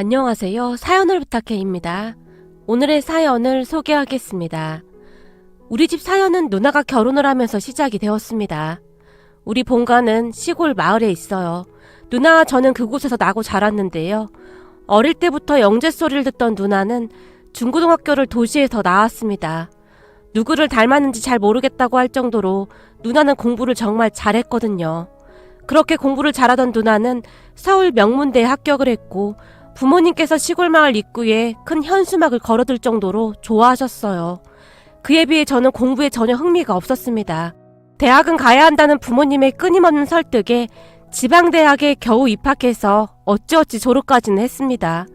안녕하세요. 사연을 부탁해입니다. 오늘의 사연을 소개하겠습니다. 우리 집 사연은 누나가 결혼을 하면서 시작이 되었습니다. 우리 본가는 시골 마을에 있어요. 누나와 저는 그곳에서 나고 자랐는데요. 어릴 때부터 영재 소리를 듣던 누나는 중고등학교를 도시에서 나왔습니다. 누구를 닮았는지 잘 모르겠다고 할 정도로 누나는 공부를 정말 잘했거든요. 그렇게 공부를 잘하던 누나는 서울 명문대에 합격을 했고 부모님께서 시골 마을 입구에 큰 현수막을 걸어둘 정도로 좋아하셨어요. 그에 비해 저는 공부에 전혀 흥미가 없었습니다. 대학은 가야 한다는 부모님의 끊임없는 설득에 지방대학에 겨우 입학해서 어찌어찌 졸업까지는 했습니다.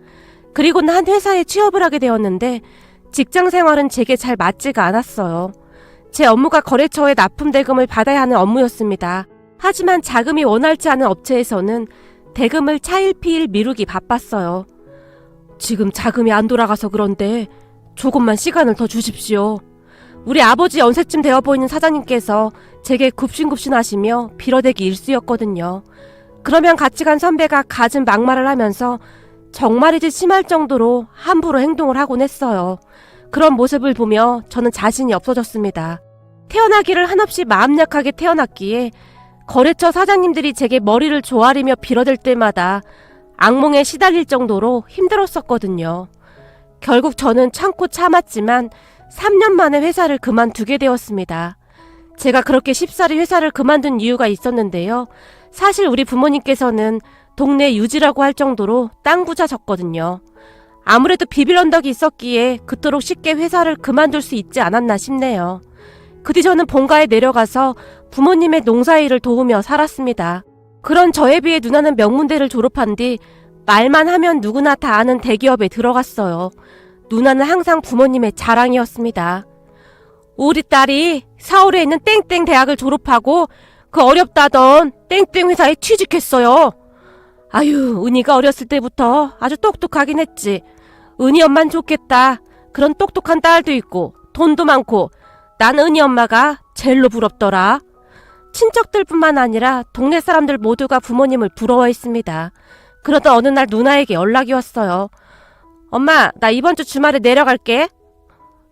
그리고는 한 회사에 취업을 하게 되었는데 직장 생활은 제게 잘 맞지가 않았어요. 제 업무가 거래처에 납품 대금을 받아야 하는 업무였습니다. 하지만 자금이 원활치 않은 업체에서는 대금을 차일피일 미루기 바빴어요. 지금 자금이 안 돌아가서 그런데 조금만 시간을 더 주십시오. 우리 아버지 연세쯤 되어 보이는 사장님께서 제게 굽신굽신하시며 빌어대기 일쑤였거든요. 그러면 같이 간 선배가 갖은 막말을 하면서 정말이지 심할 정도로 함부로 행동을 하곤 했어요. 그런 모습을 보며 저는 자신이 없어졌습니다. 태어나기를 한없이 마음 약하게 태어났기에 거래처 사장님들이 제게 머리를 조아리며 빌어댈 때마다 악몽에 시달릴 정도로 힘들었었거든요. 결국 저는 참고 참았지만 3년 만에 회사를 그만두게 되었습니다. 제가 그렇게 쉽사리 회사를 그만둔 이유가 있었는데요. 사실 우리 부모님께서는 동네 유지라고 할 정도로 땅 부자셨거든요. 아무래도 비빌 언덕이 있었기에 그토록 쉽게 회사를 그만둘 수 있지 않았나 싶네요. 그 뒤 저는 본가에 내려가서 부모님의 농사일을 도우며 살았습니다. 그런 저에 비해 누나는 명문대를 졸업한 뒤 말만 하면 누구나 다 아는 대기업에 들어갔어요. 누나는 항상 부모님의 자랑이었습니다. 우리 딸이 서울에 있는 땡땡 대학을 졸업하고 그 어렵다던 땡땡 회사에 취직했어요. 아유, 은희가 어렸을 때부터 아주 똑똑하긴 했지. 은희 엄만 좋겠다. 그런 똑똑한 딸도 있고 돈도 많고 난 은희 엄마가 제일로 부럽더라. 친척들뿐만 아니라 동네 사람들 모두가 부모님을 부러워했습니다. 그러던 어느 날 누나에게 연락이 왔어요. 엄마, 나 이번 주 주말에 내려갈게.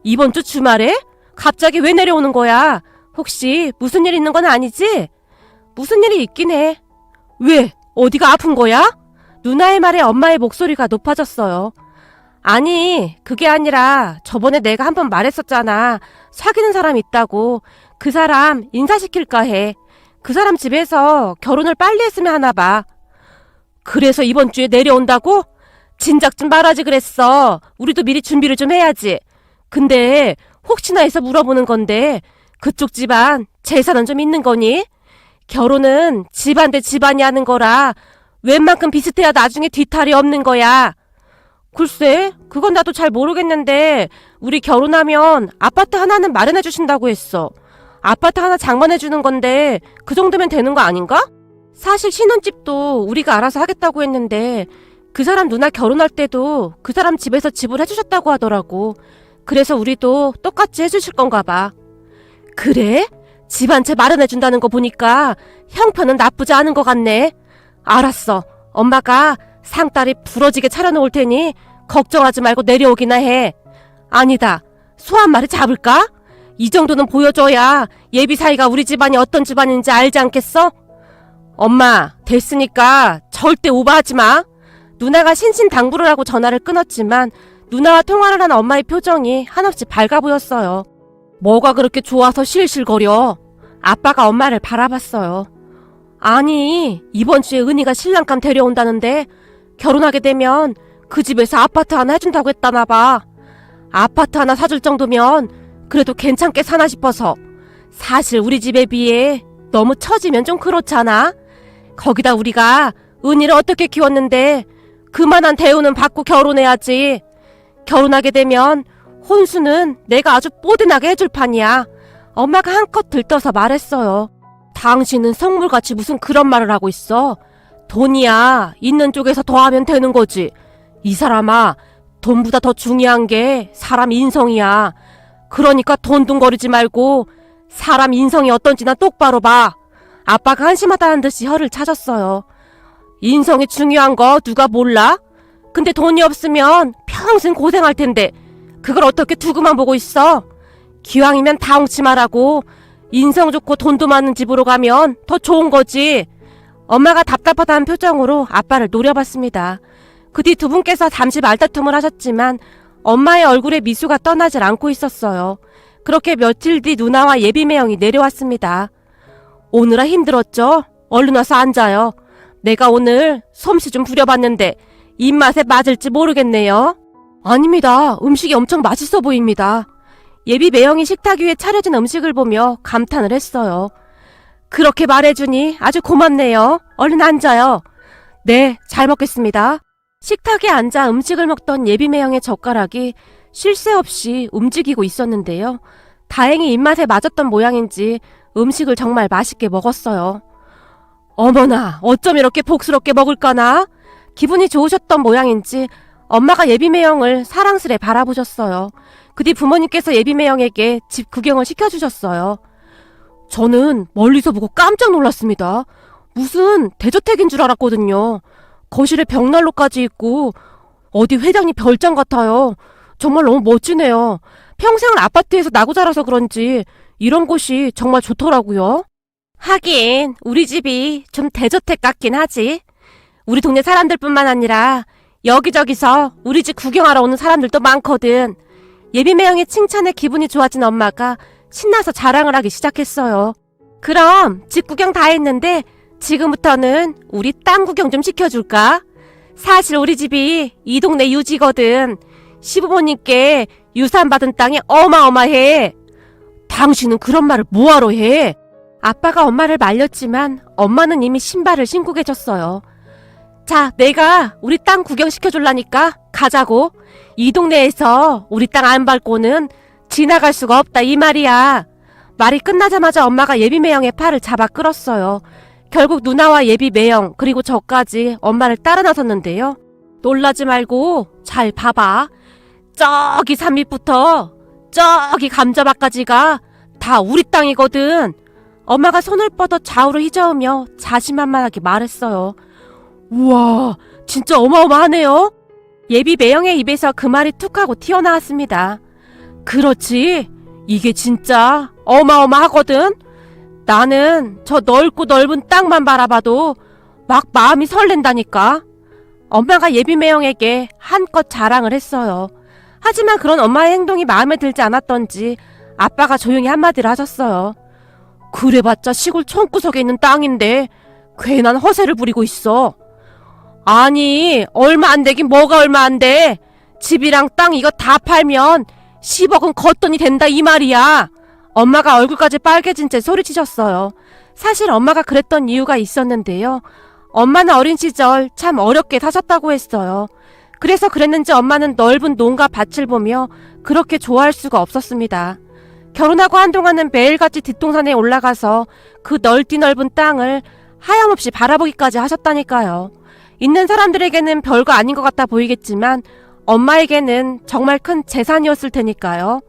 이번 주 주말에? 갑자기 왜 내려오는 거야? 혹시 무슨 일 있는 건 아니지? 무슨 일이 있긴 해. 왜? 어디가 아픈 거야? 누나의 말에 엄마의 목소리가 높아졌어요. 아니, 그게 아니라 저번에 내가 한번 말했었잖아. 사귀는 사람 있다고. 그 사람 인사시킬까 해. 그 사람 집에서 결혼을 빨리 했으면 하나 봐. 그래서 이번 주에 내려온다고? 진작 좀 말하지 그랬어. 우리도 미리 준비를 좀 해야지. 근데 혹시나 해서 물어보는 건데 그쪽 집안 재산은 좀 있는 거니? 결혼은 집안 대 집안이 하는 거라 웬만큼 비슷해야 나중에 뒤탈이 없는 거야. 글쎄, 그건 나도 잘 모르겠는데 우리 결혼하면 아파트 하나는 마련해 주신다고 했어. 아파트 하나 장만해 주는 건데 그 정도면 되는 거 아닌가? 사실 신혼집도 우리가 알아서 하겠다고 했는데 그 사람 누나 결혼할 때도 그 사람 집에서 집을 해주셨다고 하더라고. 그래서 우리도 똑같이 해주실 건가 봐. 그래? 집 한 채 마련해 준다는 거 보니까 형편은 나쁘지 않은 것 같네. 알았어. 엄마가 상다리 부러지게 차려놓을 테니 걱정하지 말고 내려오기나 해. 아니다. 소 한 마리 잡을까? 이 정도는 보여줘야 예비 사이가 우리 집안이 어떤 집안인지 알지 않겠어? 엄마, 됐으니까 절대 오버하지 마. 누나가 신신당부를 하고 전화를 끊었지만 누나와 통화를 한 엄마의 표정이 한없이 밝아 보였어요. 뭐가 그렇게 좋아서 실실거려? 아빠가 엄마를 바라봤어요. 아니, 이번 주에 은희가 신랑감 데려온다는데 결혼하게 되면 그 집에서 아파트 하나 해준다고 했다나 봐. 아파트 하나 사줄 정도면 그래도 괜찮게 사나 싶어서. 사실 우리 집에 비해 너무 처지면 좀 그렇잖아. 거기다 우리가 은희를 어떻게 키웠는데 그만한 대우는 받고 결혼해야지. 결혼하게 되면 혼수는 내가 아주 뽀든하게 해줄 판이야. 엄마가 한껏 들떠서 말했어요. 당신은 성물같이 무슨 그런 말을 하고 있어. 돈이야 있는 쪽에서 더하면 되는 거지. 이 사람아, 돈보다 더 중요한 게 사람 인성이야. 그러니까 돈둥거리지 말고 사람 인성이 어떤지나 똑바로 봐. 아빠가 한심하다는 듯이 혀를 차셨어요. 인성이 중요한 거 누가 몰라? 근데 돈이 없으면 평생 고생할 텐데 그걸 어떻게 두고만 보고 있어? 기왕이면 다홍치 말하고 인성 좋고 돈도 많은 집으로 가면 더 좋은 거지. 엄마가 답답하다는 표정으로 아빠를 노려봤습니다. 그 뒤 두 분께서 잠시 말다툼을 하셨지만 엄마의 얼굴에 미소가 떠나질 않고 있었어요. 그렇게 며칠 뒤 누나와 예비매형이 내려왔습니다. 오느라 힘들었죠? 얼른 와서 앉아요. 내가 오늘 솜씨 좀 부려봤는데 입맛에 맞을지 모르겠네요. 아닙니다. 음식이 엄청 맛있어 보입니다. 예비매형이 식탁 위에 차려진 음식을 보며 감탄을 했어요. 그렇게 말해주니 아주 고맙네요. 얼른 앉아요. 네, 잘 먹겠습니다. 식탁에 앉아 음식을 먹던 예비매형의 젓가락이 쉴 새 없이 움직이고 있었는데요. 다행히 입맛에 맞았던 모양인지 음식을 정말 맛있게 먹었어요. 어머나, 어쩜 이렇게 복스럽게 먹을까나? 기분이 좋으셨던 모양인지 엄마가 예비매형을 사랑스레 바라보셨어요. 그 뒤 부모님께서 예비매형에게 집 구경을 시켜주셨어요. 저는 멀리서 보고 깜짝 놀랐습니다. 무슨 대저택인 줄 알았거든요. 거실에 벽난로까지 있고 어디 회장님 별장 같아요. 정말 너무 멋지네요. 평생을 아파트에서 나고 자라서 그런지 이런 곳이 정말 좋더라고요. 하긴 우리 집이 좀 대저택 같긴 하지. 우리 동네 사람들뿐만 아니라 여기저기서 우리 집 구경하러 오는 사람들도 많거든. 예비매형의 칭찬에 기분이 좋아진 엄마가 신나서 자랑을 하기 시작했어요. 그럼 집 구경 다 했는데 지금부터는 우리 땅 구경 좀 시켜줄까? 사실 우리 집이 이 동네 유지거든. 시부모님께 유산받은 땅이 어마어마해. 당신은 그런 말을 뭐하러 해? 아빠가 엄마를 말렸지만 엄마는 이미 신발을 신고 계셨어요. 자, 내가 우리 땅 구경시켜줄라니까 가자고. 이 동네에서 우리 땅 안 밟고는 지나갈 수가 없다 이 말이야. 말이 끝나자마자 엄마가 예비매형의 팔을 잡아 끌었어요. 결국 누나와 예비매형 그리고 저까지 엄마를 따라 나섰는데요. 놀라지 말고 잘 봐봐. 저기 산 밑부터 저기 감자밭까지가 다 우리 땅이거든. 엄마가 손을 뻗어 좌우로 휘저으며 자신만만하게 말했어요. 우와, 진짜 어마어마하네요. 예비매형의 입에서 그 말이 툭 하고 튀어나왔습니다. 그렇지, 이게 진짜 어마어마하거든. 나는 저 넓고 넓은 땅만 바라봐도 막 마음이 설렌다니까. 엄마가 예비매형에게 한껏 자랑을 했어요. 하지만 그런 엄마의 행동이 마음에 들지 않았던지 아빠가 조용히 한마디를 하셨어요. 그래봤자 시골 촌구석에 있는 땅인데 괜한 허세를 부리고 있어. 아니, 얼마 안 되긴 뭐가 얼마 안 돼. 집이랑 땅 이거 다 팔면 10억은 걷돈이 된다 이 말이야. 엄마가 얼굴까지 빨개진 채 소리치셨어요. 사실 엄마가 그랬던 이유가 있었는데요. 엄마는 어린 시절 참 어렵게 사셨다고 했어요. 그래서 그랬는지 엄마는 넓은 농가 밭을 보며 그렇게 좋아할 수가 없었습니다. 결혼하고 한동안은 매일같이 뒷동산에 올라가서 그 넓디 넓은 땅을 하염없이 바라보기까지 하셨다니까요. 있는 사람들에게는 별거 아닌 것 같아 보이겠지만 엄마에게는 정말 큰 재산이었을 테니까요.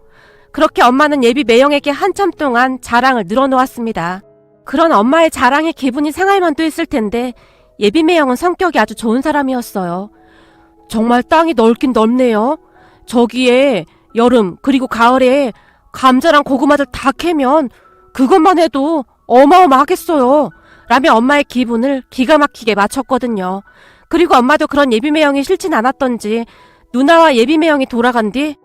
그렇게 엄마는 예비매형에게 한참 동안 자랑을 늘어놓았습니다. 그런 엄마의 자랑에 기분이 상할 만도 했을 텐데 예비매형은 성격이 아주 좋은 사람이었어요. 정말 땅이 넓긴 넓네요. 저기에 여름 그리고 가을에 감자랑 고구마들 다 캐면 그것만 해도 어마어마하겠어요. 라며 엄마의 기분을 기가 막히게 맞췄거든요. 그리고 엄마도 그런 예비매형이 싫진 않았던지 누나와 예비매형이 돌아간 뒤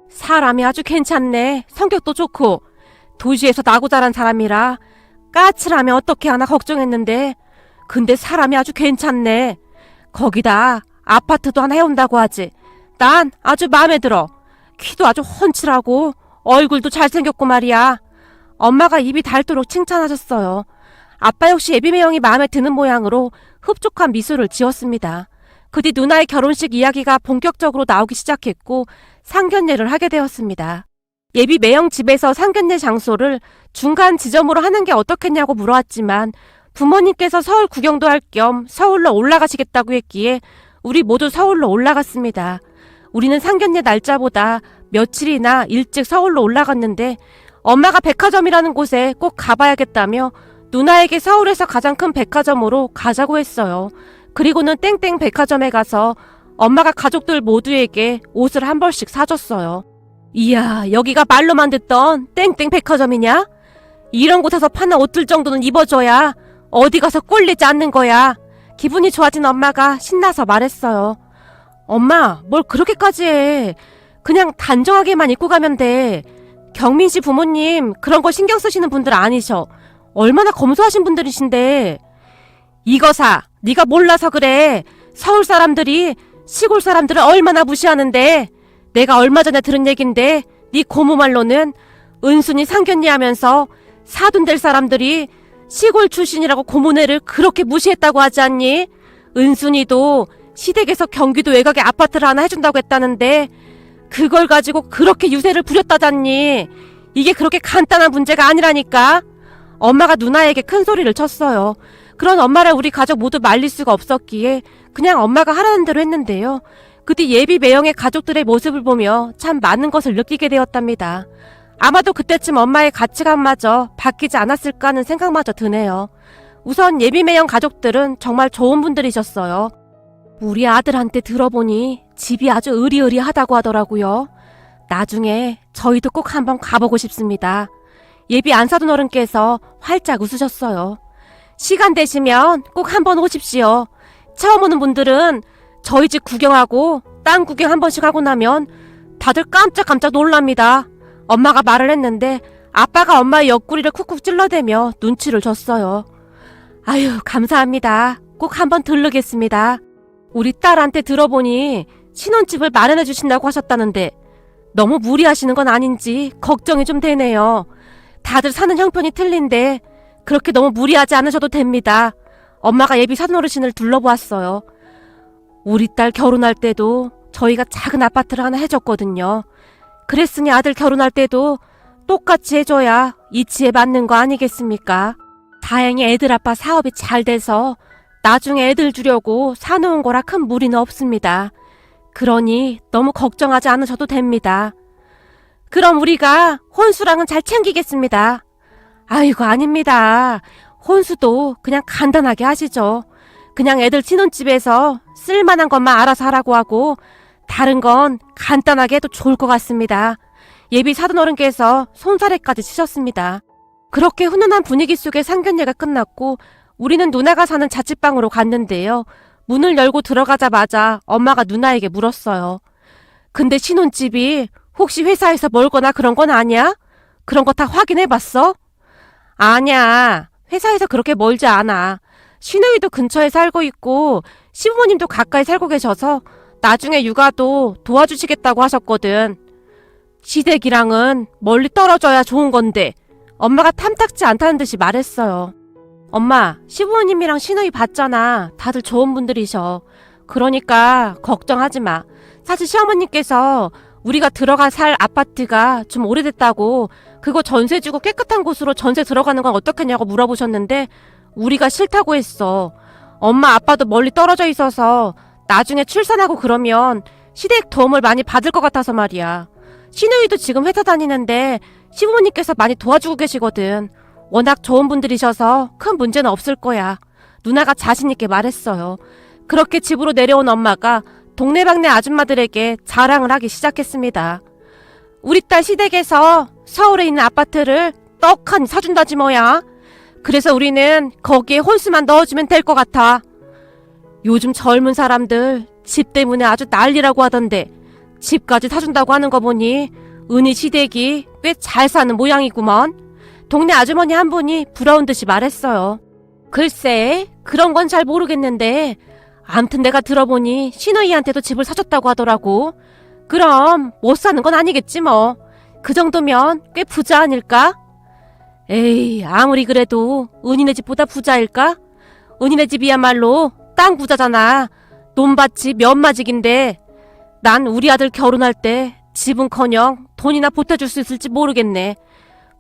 사람이 아주 괜찮네. 성격도 좋고 도시에서 나고 자란 사람이라 까칠하면 어떻게 하나 걱정했는데 근데 사람이 아주 괜찮네. 거기다 아파트도 하나 해온다고 하지. 난 아주 마음에 들어. 키도 아주 훤칠하고 얼굴도 잘생겼고 말이야. 엄마가 입이 닳도록 칭찬하셨어요. 아빠 역시 예비매형이 마음에 드는 모양으로 흡족한 미소를 지었습니다. 그 뒤 누나의 결혼식 이야기가 본격적으로 나오기 시작했고 상견례를 하게 되었습니다. 예비매형 집에서 상견례 장소를 중간 지점으로 하는 게 어떻겠냐고 물어왔지만 부모님께서 서울 구경도 할 겸 서울로 올라가시겠다고 했기에 우리 모두 서울로 올라갔습니다. 우리는 상견례 날짜보다 며칠이나 일찍 서울로 올라갔는데 엄마가 백화점이라는 곳에 꼭 가봐야겠다며 누나에게 서울에서 가장 큰 백화점으로 가자고 했어요. 그리고는 땡땡 백화점에 가서 엄마가 가족들 모두에게 옷을 한 벌씩 사줬어요. 이야, 여기가 말로만 듣던 땡땡 백화점이냐? 이런 곳에서 파는 옷들 정도는 입어줘야 어디 가서 꼴리지 않는 거야. 기분이 좋아진 엄마가 신나서 말했어요. 엄마, 뭘 그렇게까지 해. 그냥 단정하게만 입고 가면 돼. 경민 씨 부모님 그런 거 신경 쓰시는 분들 아니셔. 얼마나 검소하신 분들이신데. 이거 사. 네가 몰라서 그래. 서울 사람들이 시골 사람들을 얼마나 무시하는데. 내가 얼마 전에 들은 얘긴데 네 고모 말로는 은순이 상견례 하면서 사돈 될 사람들이 시골 출신이라고 고모네를 그렇게 무시했다고 하지 않니? 은순이도 시댁에서 경기도 외곽에 아파트를 하나 해준다고 했다는데 그걸 가지고 그렇게 유세를 부렸다잖니. 이게 그렇게 간단한 문제가 아니라니까. 엄마가 누나에게 큰 소리를 쳤어요. 그런 엄마를 우리 가족 모두 말릴 수가 없었기에 그냥 엄마가 하라는 대로 했는데요. 그 뒤 예비 매형의 가족들의 모습을 보며 참 많은 것을 느끼게 되었답니다. 아마도 그때쯤 엄마의 가치관마저 바뀌지 않았을까 하는 생각마저 드네요. 우선 예비 매형 가족들은 정말 좋은 분들이셨어요. 우리 아들한테 들어보니 집이 아주 으리으리하다고 하더라고요. 나중에 저희도 꼭 한번 가보고 싶습니다. 예비 안사돈 어른께서 활짝 웃으셨어요. 시간 되시면 꼭 한번 오십시오. 처음 오는 분들은 저희 집 구경하고 땅 구경 한 번씩 하고 나면 다들 깜짝깜짝 놀랍니다. 엄마가 말을 했는데 아빠가 엄마의 옆구리를 쿡쿡 찔러대며 눈치를 줬어요. 아유, 감사합니다. 꼭 한번 들르겠습니다. 우리 딸한테 들어보니 신혼집을 마련해 주신다고 하셨다는데 너무 무리하시는 건 아닌지 걱정이 좀 되네요. 다들 사는 형편이 틀린데 그렇게 너무 무리하지 않으셔도 됩니다. 엄마가 예비 사돈어르신을 둘러보았어요. 우리 딸 결혼할 때도 저희가 작은 아파트를 하나 해줬거든요. 그랬으니 아들 결혼할 때도 똑같이 해줘야 이치에 맞는 거 아니겠습니까? 다행히 애들 아빠 사업이 잘 돼서 나중에 애들 주려고 사놓은 거라 큰 무리는 없습니다. 그러니 너무 걱정하지 않으셔도 됩니다. 그럼 우리가 혼수랑은 잘 챙기겠습니다. 아이고, 아닙니다. 혼수도 그냥 간단하게 하시죠. 그냥 애들 신혼집에서 쓸만한 것만 알아서 하라고 하고 다른 건 간단하게 해도 좋을 것 같습니다. 예비 사돈어른께서 손사래까지 치셨습니다. 그렇게 훈훈한 분위기 속에 상견례가 끝났고 우리는 누나가 사는 자취방으로 갔는데요. 문을 열고 들어가자마자 엄마가 누나에게 물었어요. 근데 신혼집이 혹시 회사에서 멀거나 그런 건 아니야? 그런 거 다 확인해봤어? 아니야. 회사에서 그렇게 멀지 않아. 시누이도 근처에 살고 있고 시부모님도 가까이 살고 계셔서 나중에 육아도 도와주시겠다고 하셨거든. 시댁이랑은 멀리 떨어져야 좋은 건데 엄마가 탐탁지 않다는 듯이 말했어요. 엄마, 시부모님이랑 시누이 봤잖아. 다들 좋은 분들이셔. 그러니까 걱정하지 마. 사실 시어머님께서 우리가 들어가 살 아파트가 좀 오래됐다고 그거 전세 주고 깨끗한 곳으로 전세 들어가는 건 어떻겠냐고 물어보셨는데 우리가 싫다고 했어. 엄마 아빠도 멀리 떨어져 있어서 나중에 출산하고 그러면 시댁 도움을 많이 받을 것 같아서 말이야. 시누이도 지금 회사 다니는데 시부모님께서 많이 도와주고 계시거든. 워낙 좋은 분들이셔서 큰 문제는 없을 거야. 누나가 자신있게 말했어요. 그렇게 집으로 내려온 엄마가 동네방네 아줌마들에게 자랑을 하기 시작했습니다. 우리 딸 시댁에서 서울에 있는 아파트를 떡하니 사준다지 뭐야. 그래서 우리는 거기에 혼수만 넣어주면 될 것 같아. 요즘 젊은 사람들 집 때문에 아주 난리라고 하던데 집까지 사준다고 하는 거 보니 은희 시댁이 꽤 잘 사는 모양이구먼. 동네 아주머니 한 분이 부러운 듯이 말했어요. 글쎄, 그런 건 잘 모르겠는데 암튼 내가 들어보니 시누이한테도 집을 사줬다고 하더라고. 그럼 못 사는 건 아니겠지 뭐. 그 정도면 꽤 부자 아닐까? 에이, 아무리 그래도 은희네 집보다 부자일까? 은희네 집이야말로 땅 부자잖아. 논밭이 몇마직인데 난 우리 아들 결혼할 때 집은커녕 돈이나 보태줄 수 있을지 모르겠네.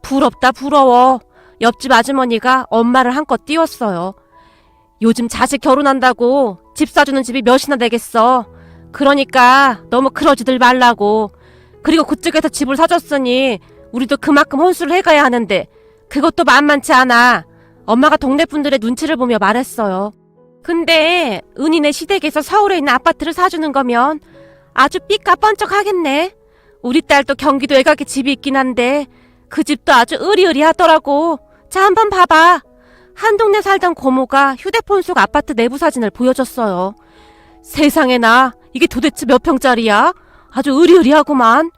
부럽다 부러워. 옆집 아주머니가 엄마를 한껏 띄웠어요. 요즘 자식 결혼한다고 집 사주는 집이 몇이나 되겠어. 그러니까 너무 그러지들 말라고. 그리고 그쪽에서 집을 사줬으니 우리도 그만큼 혼수를 해가야 하는데 그것도 만만치 않아. 엄마가 동네 분들의 눈치를 보며 말했어요. 근데 은희네 시댁에서 서울에 있는 아파트를 사주는 거면 아주 삐까뻔쩍하겠네. 우리 딸도 경기도 외곽에 집이 있긴 한데 그 집도 아주 으리으리하더라고. 자, 한번 봐봐. 한 동네 살던 고모가 휴대폰 속 아파트 내부 사진을 보여줬어요. 세상에나, 이게 도대체 몇 평짜리야? 아주 으리으리하구만.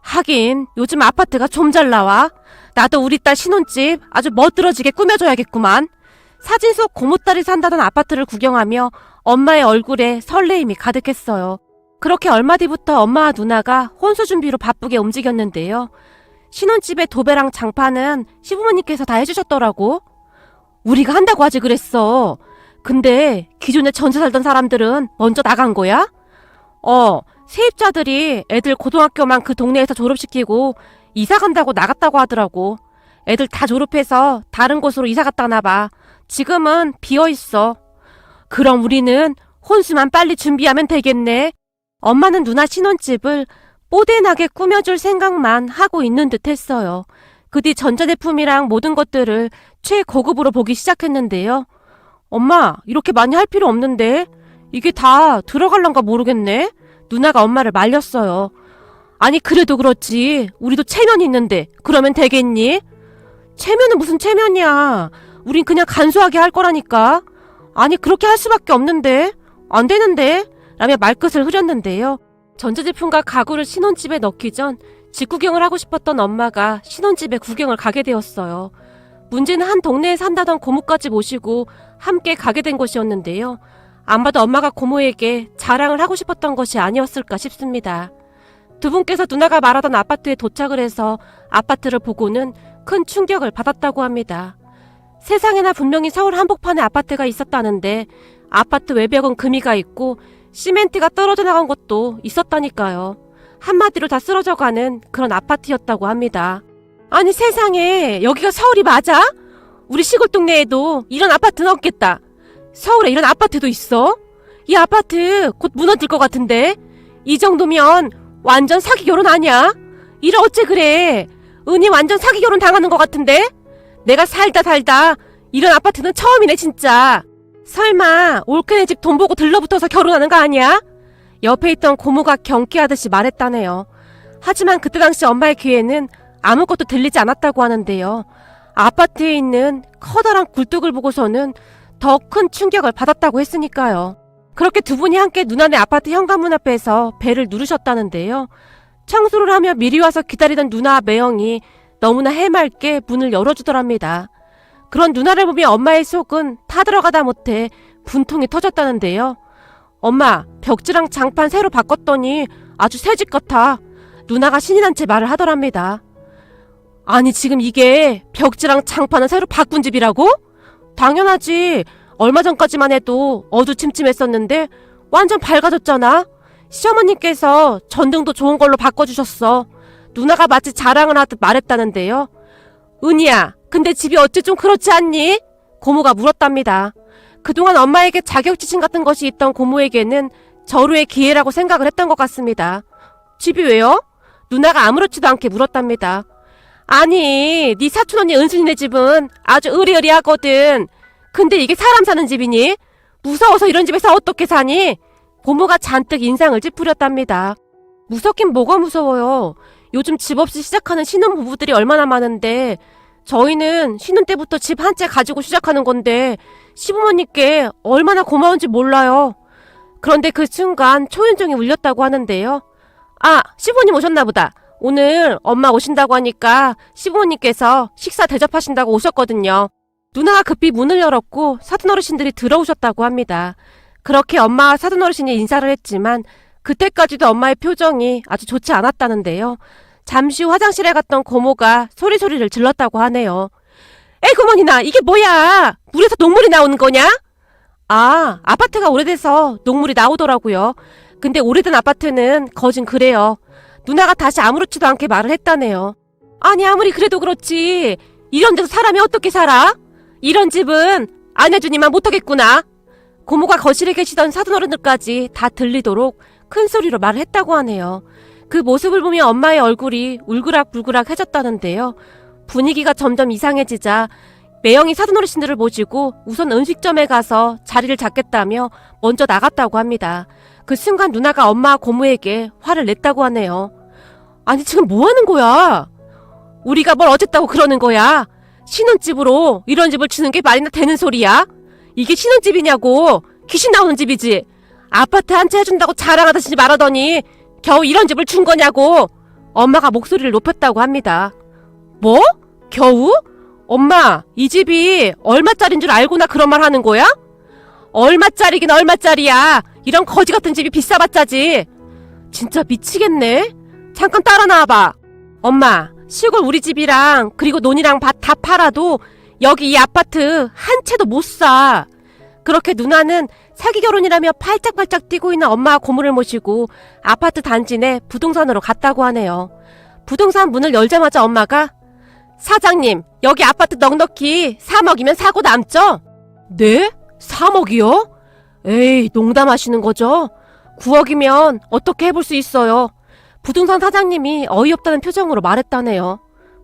하긴 요즘 아파트가 좀 잘 나와. 나도 우리 딸 신혼집 아주 멋들어지게 꾸며줘야겠구만. 사진 속 고모딸이 산다던 아파트를 구경하며 엄마의 얼굴에 설레임이 가득했어요. 그렇게 얼마 뒤부터 엄마와 누나가 혼수 준비로 바쁘게 움직였는데요. 신혼집의 도배랑 장판은 시부모님께서 다 해주셨더라고. 우리가 한다고 하지 그랬어. 근데 기존에 전세 살던 사람들은 먼저 나간 거야? 세입자들이 애들 고등학교만 그 동네에서 졸업시키고 이사 간다고 나갔다고 하더라고. 애들 다 졸업해서 다른 곳으로 이사 갔다나 봐. 지금은 비어있어. 그럼 우리는 혼수만 빨리 준비하면 되겠네. 엄마는 누나 신혼집을 뽀대나게 꾸며줄 생각만 하고 있는 듯 했어요. 그 뒤 전자제품이랑 모든 것들을 최고급으로 보기 시작했는데요. 엄마, 이렇게 많이 할 필요 없는데? 이게 다 들어갈란가 모르겠네? 누나가 엄마를 말렸어요. 아니, 그래도 그렇지. 우리도 체면이 있는데 그러면 되겠니? 체면은 무슨 체면이야. 우린 그냥 간소하게 할 거라니까. 아니, 그렇게 할 수밖에 없는데. 안 되는데. 라며 말끝을 흐렸는데요. 전자제품과 가구를 신혼집에 넣기 전 집 구경을 하고 싶었던 엄마가 신혼집에 구경을 가게 되었어요. 문제는 한 동네에 산다던 고모까지 모시고 함께 가게 된 곳이었는데요. 안 봐도 엄마가 고모에게 자랑을 하고 싶었던 것이 아니었을까 싶습니다. 두 분께서 누나가 말하던 아파트에 도착을 해서 아파트를 보고는 큰 충격을 받았다고 합니다. 세상에나 분명히 서울 한복판에 아파트가 있었다는데 아파트 외벽은 금이가 있고 시멘트가 떨어져 나간 것도 있었다니까요. 한마디로 다 쓰러져가는 그런 아파트였다고 합니다. 아니, 세상에, 여기가 서울이 맞아? 우리 시골 동네에도 이런 아파트는 없겠다. 서울에 이런 아파트도 있어? 이 아파트 곧 무너질 것 같은데? 이 정도면 완전 사기 결혼 아니야? 이래 어째 그래? 은희 완전 사기 결혼 당하는 것 같은데? 내가 살다 이런 아파트는 처음이네 진짜. 설마 올케네 집 돈 보고 들러붙어서 결혼하는 거 아니야? 옆에 있던 고모가 경계하듯이 말했다네요. 하지만 그때 당시 엄마의 귀에는 아무것도 들리지 않았다고 하는데요. 아파트에 있는 커다란 굴뚝을 보고서는 더 큰 충격을 받았다고 했으니까요. 그렇게 두 분이 함께 누나네 아파트 현관문 앞에서 벨을 누르셨다는데요. 청소를 하며 미리 와서 기다리던 누나 매형이 너무나 해맑게 문을 열어주더랍니다. 그런 누나를 보며 엄마의 속은 타들어가다 못해 분통이 터졌다는데요. 엄마, 벽지랑 장판 새로 바꿨더니 아주 새 집 같아. 누나가 신이 난 채 말을 하더랍니다. 아니, 지금 이게 벽지랑 장판을 새로 바꾼 집이라고? 당연하지. 얼마 전까지만 해도 어두침침했었는데 완전 밝아졌잖아. 시어머님께서 전등도 좋은 걸로 바꿔주셨어. 누나가 마치 자랑을 하듯 말했다는데요. 은희야, 근데 집이 어째 좀 그렇지 않니? 고모가 물었답니다. 그동안 엄마에게 자격지심 같은 것이 있던 고모에게는 절호의 기회라고 생각을 했던 것 같습니다. 집이 왜요? 누나가 아무렇지도 않게 물었답니다. 아니, 네 사촌언니 은순이네 집은 아주 으리으리하거든. 근데 이게 사람 사는 집이니? 무서워서 이런 집에서 어떻게 사니? 고모가 잔뜩 인상을 찌푸렸답니다. 무섭긴 뭐가 무서워요. 요즘 집 없이 시작하는 신혼부부들이 얼마나 많은데 저희는 신혼 때부터 집 한 채 가지고 시작하는 건데 시부모님께 얼마나 고마운지 몰라요. 그런데 그 순간 초인종이 울렸다고 하는데요. 아, 시부모님 오셨나 보다. 오늘 엄마 오신다고 하니까 시부모님께서 식사 대접하신다고 오셨거든요. 누나가 급히 문을 열었고 사돈어르신들이 들어오셨다고 합니다. 그렇게 엄마와 사돈어르신이 인사를 했지만 그때까지도 엄마의 표정이 아주 좋지 않았다는데요. 잠시 후 화장실에 갔던 고모가 소리를 질렀다고 하네요. 에이고머니나, 이게 뭐야? 물에서 녹물이 나오는 거냐? 아, 아파트가 오래돼서 녹물이 나오더라고요. 근데 오래된 아파트는 거진 그래요. 누나가 다시 아무렇지도 않게 말을 했다네요. 아니, 아무리 그래도 그렇지. 이런 데서 사람이 어떻게 살아? 이런 집은 아내주님만 못하겠구나. 고모가 거실에 계시던 사돈어른들까지 다 들리도록 큰 소리로 말을 했다고 하네요. 그 모습을 보며 엄마의 얼굴이 울그락불그락 해졌다는데요. 분위기가 점점 이상해지자 매형이 사돈 어르신들을 모시고 우선 음식점에 가서 자리를 잡겠다며 먼저 나갔다고 합니다. 그 순간 누나가 엄마 고모에게 화를 냈다고 하네요. 아니 지금 뭐 하는 거야? 우리가 뭘 어쨌다고 그러는 거야? 신혼집으로 이런 집을 주는 게 말이나 되는 소리야? 이게 신혼집이냐고. 귀신 나오는 집이지. 아파트 한 채 해준다고 자랑하듯이 말하더니 겨우 이런 집을 준 거냐고. 엄마가 목소리를 높였다고 합니다. 뭐? 겨우? 엄마, 이 집이 얼마짜린 줄 알고나 그런 말 하는 거야? 얼마짜리긴 얼마짜리야. 이런 거지 같은 집이 비싸봤자지. 진짜 미치겠네. 잠깐 따라 나와봐. 엄마, 시골 우리 집이랑 그리고 논이랑 밭 다 팔아도 여기 이 아파트 한 채도 못 사. 그렇게 누나는 사기 결혼이라며 팔짝팔짝 뛰고 있는 엄마와 고모를 모시고 아파트 단지 내 부동산으로 갔다고 하네요. 부동산 문을 열자마자 엄마가 사장님, 여기 아파트 넉넉히 3억이면 사고 남죠? 네? 3억이요? 에이, 농담하시는 거죠? 9억이면 어떻게 해볼 수 있어요? 부동산 사장님이 어이없다는 표정으로 말했다네요.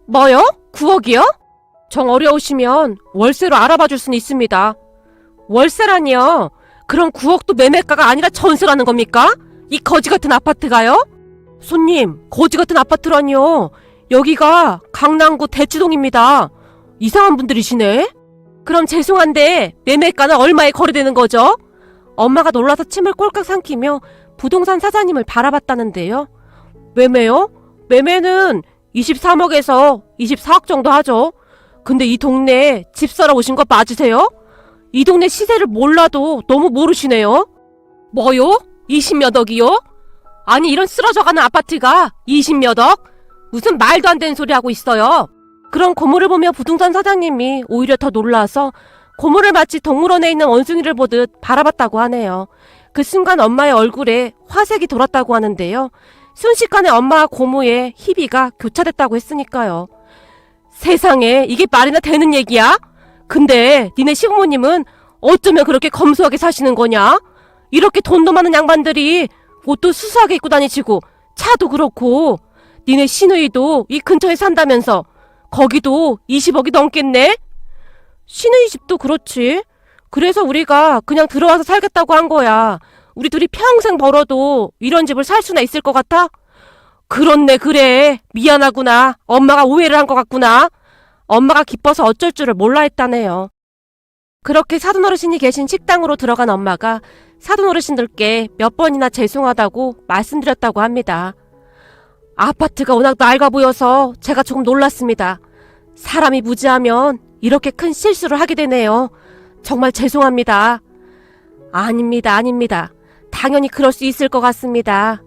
뭐요? 9억이요? 정 어려우시면 월세로 알아봐 줄 수는 있습니다. 월세라니요? 그럼 9억도 매매가가 아니라 전세라는 겁니까? 이 거지 같은 아파트가요? 손님, 거지 같은 아파트라니요. 여기가 강남구 대치동입니다. 이상한 분들이시네? 그럼 죄송한데 매매가는 얼마에 거래되는 거죠? 엄마가 놀라서 침을 꼴깍 삼키며 부동산 사장님을 바라봤다는데요. 매매요? 매매는 23억에서 24억 정도 하죠. 근데 이 동네에 집 사러 오신 거 맞으세요? 이 동네 시세를 몰라도 너무 모르시네요. 뭐요? 20몇 억이요? 아니 이런 쓰러져가는 아파트가 20몇 억? 무슨 말도 안 되는 소리 하고 있어요. 그런 고모를 보며 부동산 사장님이 오히려 더 놀라서 고모를 마치 동물원에 있는 원숭이를 보듯 바라봤다고 하네요. 그 순간 엄마의 얼굴에 화색이 돌았다고 하는데요. 순식간에 엄마와 고모의 희비가 교차됐다고 했으니까요. 세상에 이게 말이나 되는 얘기야? 근데 니네 시부모님은 어쩌면 그렇게 검소하게 사시는 거냐? 이렇게 돈도 많은 양반들이 옷도 수수하게 입고 다니시고 차도 그렇고 니네 시누이도 이 근처에 산다면서 거기도 20억이 넘겠네? 시누이 집도 그렇지. 그래서 우리가 그냥 들어와서 살겠다고 한 거야. 우리 둘이 평생 벌어도 이런 집을 살 수나 있을 것 같아? 그렇네 그래. 미안하구나. 엄마가 오해를 한 것 같구나. 엄마가 기뻐서 어쩔 줄을 몰라 했다네요. 그렇게 사돈 어르신이 계신 식당으로 들어간 엄마가 사돈 어르신들께 몇 번이나 죄송하다고 말씀드렸다고 합니다. 아파트가 워낙 낡아 보여서 제가 조금 놀랐습니다. 사람이 무지하면 이렇게 큰 실수를 하게 되네요. 정말 죄송합니다. 아닙니다, 아닙니다. 당연히 그럴 수 있을 것 같습니다.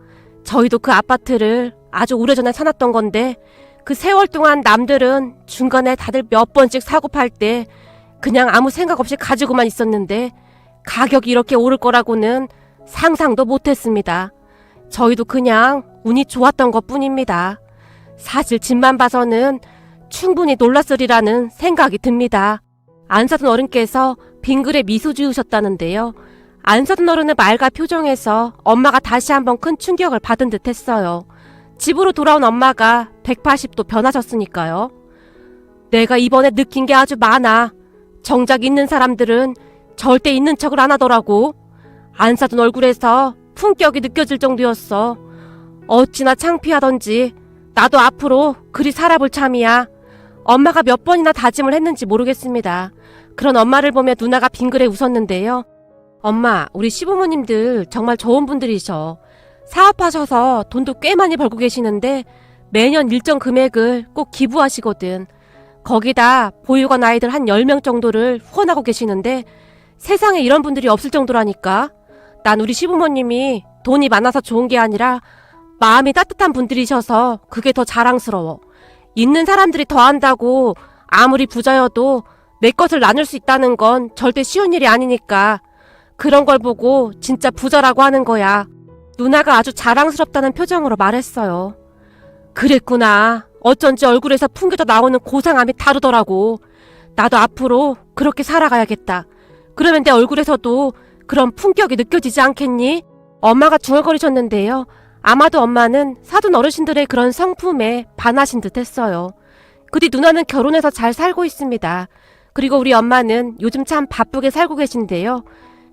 저희도 그 아파트를 아주 오래전에 사놨던 건데 그 세월 동안 남들은 중간에 다들 몇 번씩 사고 팔 때 그냥 아무 생각 없이 가지고만 있었는데 가격이 이렇게 오를 거라고는 상상도 못했습니다. 저희도 그냥 운이 좋았던 것뿐입니다. 사실 집만 봐서는 충분히 놀랐으리라는 생각이 듭니다. 안사돈 어른께서 빙글에 미소 지으셨다는데요. 안사돈 어른의 말과 표정에서 엄마가 다시 한번 큰 충격을 받은 듯 했어요. 집으로 돌아온 엄마가 180도 변하셨으니까요. 내가 이번에 느낀 게 아주 많아. 정작 있는 사람들은 절대 있는 척을 안 하더라고. 안사돈 얼굴에서 품격이 느껴질 정도였어. 어찌나 창피하던지 나도 앞으로 그리 살아볼 참이야. 엄마가 몇 번이나 다짐을 했는지 모르겠습니다. 그런 엄마를 보며 누나가 빙그레 웃었는데요. 엄마, 우리 시부모님들 정말 좋은 분들이셔. 사업하셔서 돈도 꽤 많이 벌고 계시는데 매년 일정 금액을 꼭 기부하시거든. 거기다 보육원 아이들 한 10명 정도를 후원하고 계시는데 세상에 이런 분들이 없을 정도라니까. 난 우리 시부모님이 돈이 많아서 좋은 게 아니라 마음이 따뜻한 분들이셔서 그게 더 자랑스러워. 있는 사람들이 더 한다고 아무리 부자여도 내 것을 나눌 수 있다는 건 절대 쉬운 일이 아니니까. 그런 걸 보고 진짜 부자라고 하는 거야. 누나가 아주 자랑스럽다는 표정으로 말했어요. 그랬구나. 어쩐지 얼굴에서 풍겨져 나오는 고상함이 다르더라고. 나도 앞으로 그렇게 살아가야겠다. 그러면 내 얼굴에서도 그런 품격이 느껴지지 않겠니? 엄마가 중얼거리셨는데요. 아마도 엄마는 사돈 어르신들의 그런 성품에 반하신 듯 했어요. 그뒤 누나는 결혼해서 잘 살고 있습니다. 그리고 우리 엄마는 요즘 참 바쁘게 살고 계신데요.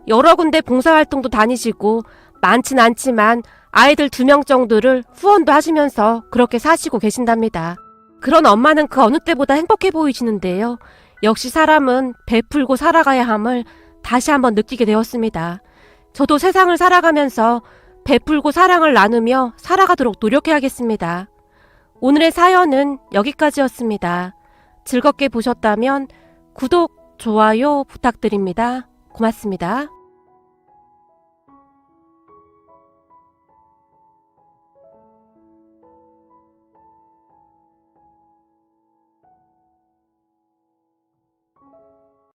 여러 군데 봉사활동도 다니시고 많진 않지만 아이들 2명 정도를 후원도 하시면서 그렇게 사시고 계신답니다. 그런 엄마는 그 어느 때보다 행복해 보이시는데요. 역시 사람은 베풀고 살아가야 함을 다시 한번 느끼게 되었습니다. 저도 세상을 살아가면서 베풀고 사랑을 나누며 살아가도록 노력해야겠습니다. 오늘의 사연은 여기까지였습니다. 즐겁게 보셨다면 구독, 좋아요 부탁드립니다. 고맙습니다.